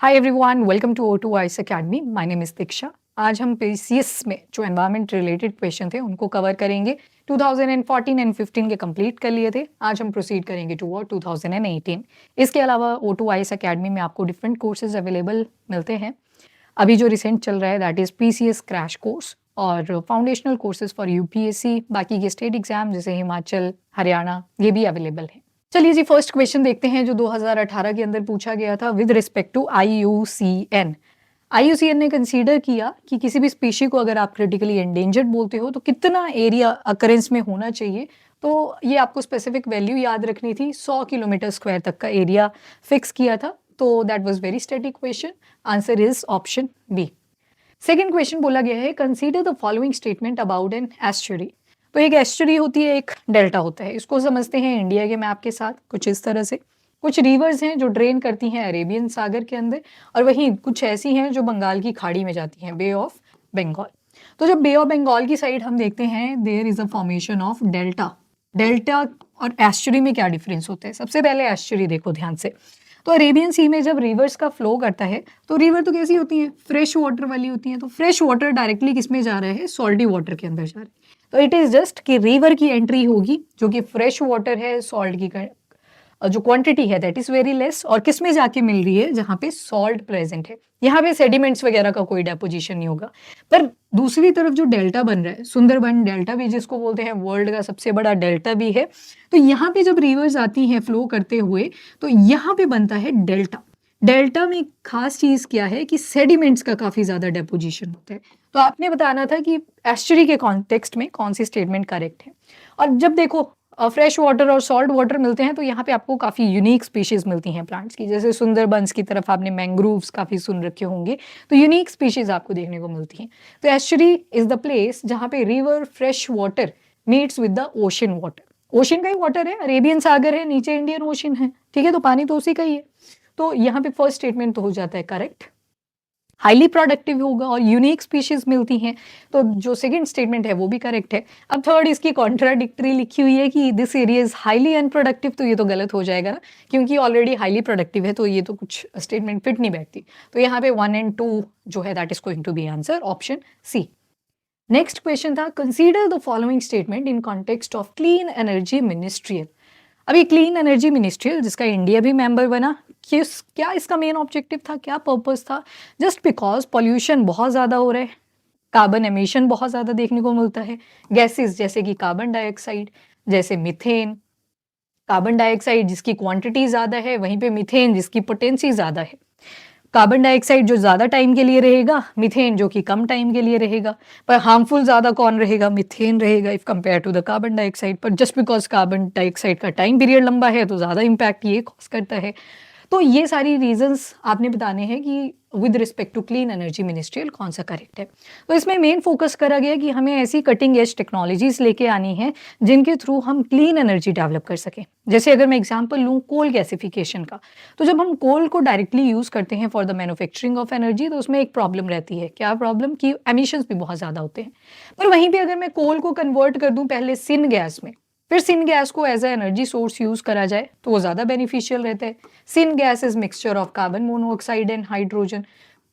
Hi everyone, welcome to O2 ice academy. My name is Diksha. आज हम PCS में जो एनवायरनमेंट रिलेटेड क्वेश्चन थे उनको कवर करेंगे। 2014 एंड 15 के कंप्लीट कर लिए थे। आज हम प्रोसीड करेंगे टू 2018। इसके अलावा O2 आइस अकेडमी में आपको डिफरेंट कोर्सेज अवेलेबल मिलते हैं। अभी जो रिसेंट चल रहा है that is PCS crash course और फाउंडेशनल कोर्सेज फॉर यूपीएससी। बाकी के स्टेट एग्जाम जैसे हिमाचल, हरियाणा, ये भी अवेलेबल है। चलिए जी, फर्स्ट क्वेश्चन देखते हैं जो 2018 के अंदर पूछा गया था with respect to IUCN। IUCN ने कंसीडर किया कि किसी भी स्पीशी को अगर आप क्रिटिकली एंडेंजर्ड बोलते हो तो कितना एरिया अकरेंस में होना चाहिए। तो ये आपको स्पेसिफिक वैल्यू याद रखनी थी। 100 किलोमीटर स्क्वायर तक का एरिया फिक्स किया था। तो that was very static question. Answer is option B. Second question बोला गया है consider the following statement about an estuary. तो एक एस्चुरी होती है, एक डेल्टा होता है। इसको समझते हैं इंडिया के मैप के साथ कुछ इस तरह से। कुछ रिवर्स हैं जो ड्रेन करती हैं अरेबियन सागर के अंदर, और वहीं कुछ ऐसी हैं जो बंगाल की खाड़ी में जाती हैं, बे ऑफ बंगाल। तो जब बे ऑफ बंगाल की साइड हम देखते हैं there is a formation of delta. Delta और एस्चुरी में क्या डिफरेंस होता है? सबसे पहले एस्चुरी देखो ध्यान से। तो अरेबियन सी में जब रिवर्स का फ्लो करता है तो रिवर तो कैसी होती है? फ्रेश वाटर वाली होती है। तो फ्रेश वाटर डायरेक्टली किस में जा रहा है? सॉल्टी वाटर के अंदर जा रहा है। तो इट इज जस्ट कि रिवर की एंट्री होगी जो कि फ्रेश वाटर है, सॉल्ट की जो क्वांटिटी है दैट इज वेरी लेस, और किस में जाके मिल रही है? जहाँ पे सॉल्ट प्रेजेंट है। यहाँ पे सेडिमेंट्स वगैरह का कोई डेपोजिशन नहीं होगा। पर दूसरी तरफ जो डेल्टा बन रहा है, सुंदरबन डेल्टा भी जिसको बोलते हैं, वर्ल्ड का सबसे बड़ा डेल्टा भी है। तो यहाँ पे जब रिवर्स आती हैं फ्लो करते हुए तो यहाँ पे बनता है डेल्टा। डेल्टा में खास चीज क्या है कि सेडिमेंट्स का काफी ज्यादा डेपोजिशन होता है। तो आपने बताना था कि एस्चुरी के कॉन्टेक्स्ट में कौन सी स्टेटमेंट करेक्ट है। और जब देखो फ्रेश वाटर और सॉल्ट वाटर मिलते हैं तो यहाँ पे आपको काफ़ी यूनिक स्पीशीज मिलती हैं प्लांट्स की। जैसे सुंदरबंस की तरफ आपने मैंग्रोव्स काफ़ी सुन रखे होंगे, तो यूनिक स्पीशीज आपको देखने को मिलती हैं। तो एस्चुरी इज द प्लेस जहाँ पे river fresh water meets with the ocean water. Ocean का ही वाटर है, अरेबियन सागर है, नीचे इंडियन ओशन है, ठीक है, तो पानी तो उसी का ही है। तो यहाँ पे फर्स्ट स्टेटमेंट तो हो जाता है करेक्ट, हाईली प्रोडक्टिव होगा और यूनिक स्पीशीज मिलती हैं। तो जो सेकंड स्टेटमेंट है वो भी करेक्ट है। अब थर्ड इसकी कॉन्ट्राडिक्टरी लिखी हुई है कि this area is highly unproductive, तो ये तो गलत हो जाएगा ना, क्योंकि ऑलरेडी हाईली प्रोडक्टिव है, तो ये तो कुछ स्टेटमेंट फिट नहीं बैठती। तो यहाँ पे 1 एंड 2 जो है that is going to be answer option C. Next question था consider the following statement in context of clean energy ministerial. अभी क्लीन एनर्जी मिनिस्ट्रियल जिसका इंडिया भी मेंबर बना, क्या इसका मेन ऑब्जेक्टिव था, क्या पर्पस था? जस्ट बिकॉज पॉल्यूशन बहुत ज़्यादा हो रहा है, कार्बन एमिशन बहुत ज़्यादा देखने को मिलता है। गैसेस जैसे कि कार्बन डाइऑक्साइड, जैसे मीथेन। कार्बन डाइऑक्साइड जिसकी क्वांटिटी ज़्यादा है, वहीं पे मीथेन जिसकी पोटेंसी ज़्यादा है। कार्बन डाइऑक्साइड जो ज़्यादा टाइम के लिए रहेगा, मीथेन जो कि कम टाइम के लिए रहेगा। पर हार्मफुल ज़्यादा कौन रहेगा? मीथेन रहेगा if compare to the carbon dioxide. पर जस्ट बिकॉज कार्बन डाइऑक्साइड का टाइम पीरियड लंबा है तो ज़्यादा इम्पैक्ट ये कॉज करता है। तो ये सारी रीजंस आपने बताने हैं कि with respect to clean energy ministerial कौन सा करेक्ट है। तो इसमें मेन फोकस करा गया कि हमें ऐसी कटिंग एज टेक्नोलॉजीज लेके आनी है जिनके थ्रू हम क्लीन एनर्जी डेवलप कर सकें। जैसे अगर मैं एग्जांपल लूँ कोल गैसिफिकेशन का, तो जब हम कोल को डायरेक्टली यूज़ करते हैं for the manufacturing of energy तो उसमें एक प्रॉब्लम रहती है। क्या प्रॉब्लम? कि एमिशंस भी बहुत ज़्यादा होते हैं। पर वहीं पर अगर मैं कोल को कन्वर्ट कर दूँ पहले सिन गैस में, फिर सिन गैस को as a energy source use करा जाए तो वो ज़्यादा बेनिफिशियल रहता है। Syngas is mixture of carbon monoxide and hydrogen.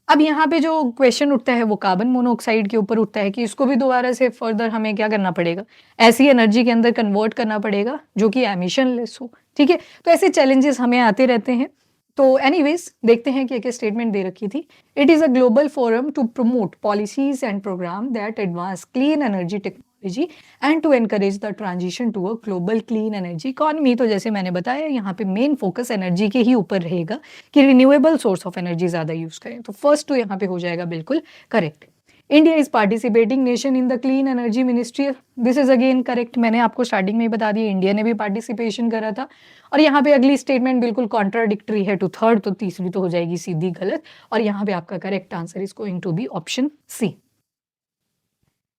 अब यहाँ पे जो क्वेश्चन उठता है वो कार्बन मोनोऑक्साइड के ऊपर उठता है कि इसको भी दोबारा से फर्दर हमें क्या करना पड़ेगा? ऐसी एनर्जी के अंदर कन्वर्ट करना पड़ेगा जो कि एमिशन लेस हो, ठीक है। तो ऐसे चैलेंजेस हमें आते रहते हैं। तो एनीवेज देखते हैं कि एक स्टेटमेंट दे रखी थी, it is a global forum to promote policies and programme that advance clean energy technology and to encourage the transition to a global clean energy economy. तो जैसे मैंने बताया यहाँ पे मेन फोकस एनर्जी के ही ऊपर रहेगा कि रिन्यूएबल सोर्स ऑफ एनर्जी ज़्यादा यूज़ करें। तो फर्स्ट तो यहाँ पे हो जाएगा बिल्कुल correct. India is participating nation in the clean energy ministry, this is again correct. मैंने आपको स्टार्टिंग में ही बता दिया इंडिया ने भी पार्टिसिपेशन करा था। और यहाँ पे अगली स्टेटमेंट बिल्कुल कॉन्ट्राडिक्टरी है टू थर्ड, तो तीसरी तो हो जाएगी सीधी गलत। और यहाँ पे आपका correct answer is going to be option C.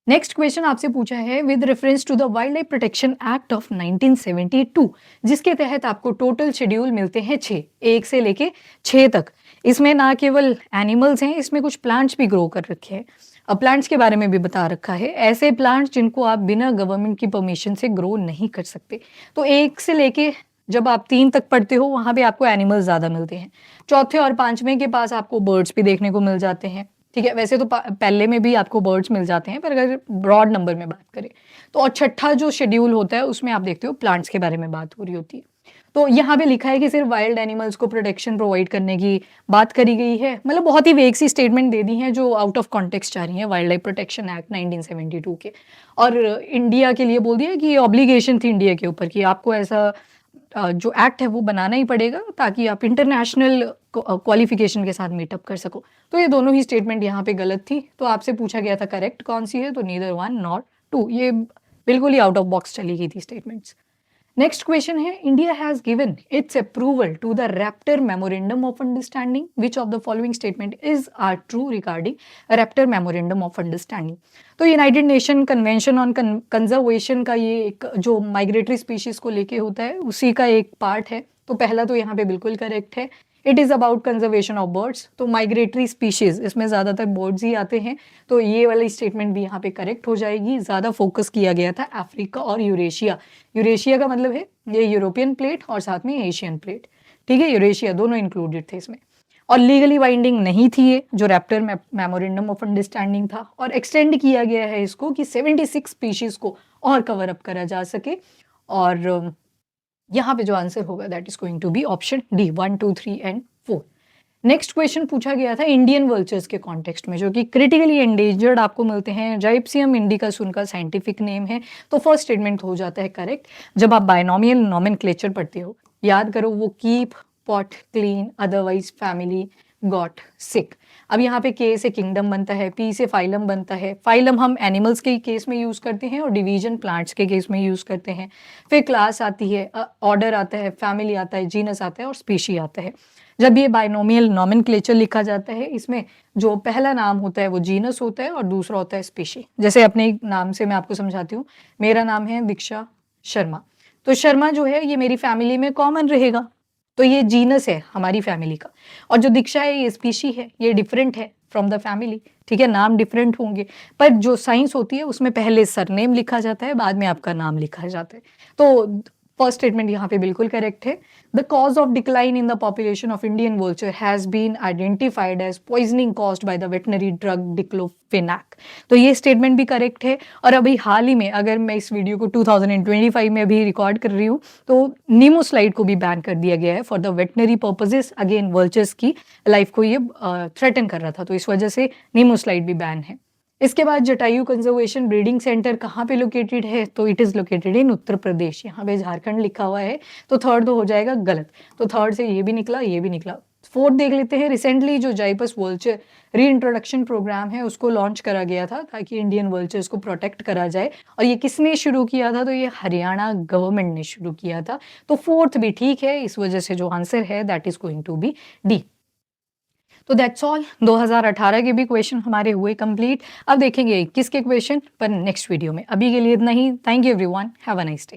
Next question आपसे पूछा है with reference to the wildlife protection act of 1972, जिसके तहत आपको टोटल शेड्यूल मिलते हैं 6, 1 से लेके 6 तक। इसमें ना केवल एनिमल्स हैं, इसमें कुछ प्लांट्स भी ग्रो कर रखे हैं। अब प्लांट्स के बारे में भी बता रखा है, ऐसे प्लांट्स जिनको आप बिना गवर्नमेंट की परमिशन से ग्रो नहीं कर सकते। तो 1 से लेके जब आप 3 तक पढ़ते हो वहाँ पे आपको एनिमल्स ज़्यादा मिलते हैं। चौथे और 5वें के पास आपको बर्ड्स भी देखने को मिल जाते हैं, ठीक है? वैसे तो पहले में भी आपको बर्ड्स मिल जाते हैं, पर अगर ब्रॉड नंबर में बात करें तो और छठा जो शेड्यूल होता है उसमें आप देखते हो प्लांट्स के बारे में बात हो रही होती है। तो यहाँ पे लिखा है कि सिर्फ वाइल्ड एनिमल्स को प्रोटेक्शन प्रोवाइड करने की बात करी गई है, मतलब बहुत ही वेग सी स्टेटमेंट दे दी हैं जो आउट ऑफ कॉन्टेक्स्ट जा रही हैं वाइल्ड लाइफ प्रोटेक्शन एक्ट 1972 के। और इंडिया के लिए बोल दिया कि ये ऑब्लिगेशन थी इंडिया के ऊपर कि आपको ऐसा जो एक्ट है वो बनाना ही पड़ेगा ताकि आप इंटरनेशनल क्वालिफिकेशन के साथ मीटअप कर सको। तो ये दोनों ही स्टेटमेंट यहाँ पे गलत थी। तो आपसे पूछा गया था करेक्ट कौन सी है, तो नीदर 1 नॉर 2, ये बिल्कुल ही आउट ऑफ बॉक्स चली गई थी स्टेटमेंट्स। नेक्स्ट क्वेश्चन है, India has given its approval to the raptor memorandum of understanding, which of the following statement is are true regarding raptor memorandum of understanding. तो united nation convention on conservation का ये एक जो migratory species को लेके होता है उसी का एक पार्ट है। तो पहला तो यहाँ पे बिल्कुल करेक्ट है, it is about conservation of birds. तो माइग्रेटरी स्पीशीज इसमें ज़्यादातर बर्ड्स ही आते हैं, तो ये वाली स्टेटमेंट भी यहाँ पे करेक्ट हो जाएगी। ज़्यादा फोकस किया गया था अफ्रीका और यूरेशिया। यूरेशिया का मतलब है ये यूरोपियन प्लेट और साथ में एशियन प्लेट, ठीक है? यूरेशिया दोनों इंक्लूडेड थे इसमें। और लीगली बाइंडिंग नहीं थी ये जो रैप्टर मेमोरेंडम ऑफ अंडरस्टैंडिंग था, और एक्सटेंड किया गया है इसको कि 76 स्पीशीज को और कवर अप करा जा सके। और यहाँ पे जो आंसर होगा that is going to be option D 1, 2, 3 and 4। Next question पूछा गया था इंडियन वल्चर्स के कॉन्टेक्स्ट में जो कि क्रिटिकली एंडेंजर्ड आपको मिलते हैं। जाइप्सियम इंडिकस उनका साइंटिफिक नेम है। तो फर्स्ट स्टेटमेंट हो जाता है करेक्ट। जब आप बायनोमियल नोमेनक्लेचर पढ़ते हो याद करो वो keep, pot, clean, otherwise, family, got, sick. अब यहाँ पे के से किंगडम बनता है, पी से फाइलम बनता है। फाइलम हम एनिमल्स के केस में यूज़ करते हैं और डिवीजन प्लांट्स के केस में यूज़ करते हैं। फिर क्लास आती है, ऑर्डर आता है, फैमिली आता है, जीनस आता है और स्पीशी आता है। जब ये बायनोमियल नोमेनक्लेचर लिखा जाता है इसमें जो पहला नाम होता है वो जीनस होता है और दूसरा होता है स्पीशी। जैसे अपने नाम से मैं आपको समझाती हूँ, मेरा नाम है दीक्षा शर्मा, तो शर्मा जो है ये मेरी फैमिली में कॉमन रहेगा, तो ये जीनस है हमारी फैमिली का। और जो दीक्षा है ये स्पीशी है, ये डिफरेंट है फ्रॉम द फैमिली, ठीक है? नाम डिफरेंट होंगे पर जो साइंस होती है उसमें पहले सरनेम लिखा जाता है, बाद में आपका नाम लिखा जाता है। तो फर्स्ट स्टेटमेंट यहाँ पे बिल्कुल करेक्ट है। The cause of decline in the population of Indian vulture has been identified as poisoning caused by the veterinary drug diclofenac. तो ये स्टेटमेंट भी करेक्ट है। और अभी हाल ही में अगर मैं इस वीडियो को 2025 में अभी रिकॉर्ड कर रही हूँ तो नीमोस्लाइड को भी बैन कर दिया गया है for the veterinary purposes. Again vultures की लाइफ को ये थ्रेटन कर रहा था, तो इस वजह से नीमोस्लाइड भी बैन है। इसके बाद जटायु कंजर्वेशन ब्रीडिंग सेंटर कहाँ पे लोकेटेड है, तो it is located in Uttar Pradesh. यहाँ पे झारखंड लिखा हुआ है, तो थर्ड तो हो जाएगा गलत। तो थर्ड से ये भी निकला, ये भी निकला। फोर्थ देख लेते हैं। रिसेंटली जो जाइपस वल्चर री इंट्रोडक्शन प्रोग्राम है उसको लॉन्च करा गया था ताकि इंडियन वल्चर्स को प्रोटेक्ट करा जाए। और ये किसने शुरू किया था, तो ये हरियाणा गवर्नमेंट ने शुरू किया था। तो फोर्थ भी ठीक है, इस वजह से जो आंसर है that is going to be D. तो दैट्स ऑल। 2018 के भी क्वेश्चन हमारे हुए कंप्लीट। अब देखेंगे 21 के क्वेश्चन पर नेक्स्ट वीडियो में। अभी के लिए इतना ही। Thank you everyone, have a nice day.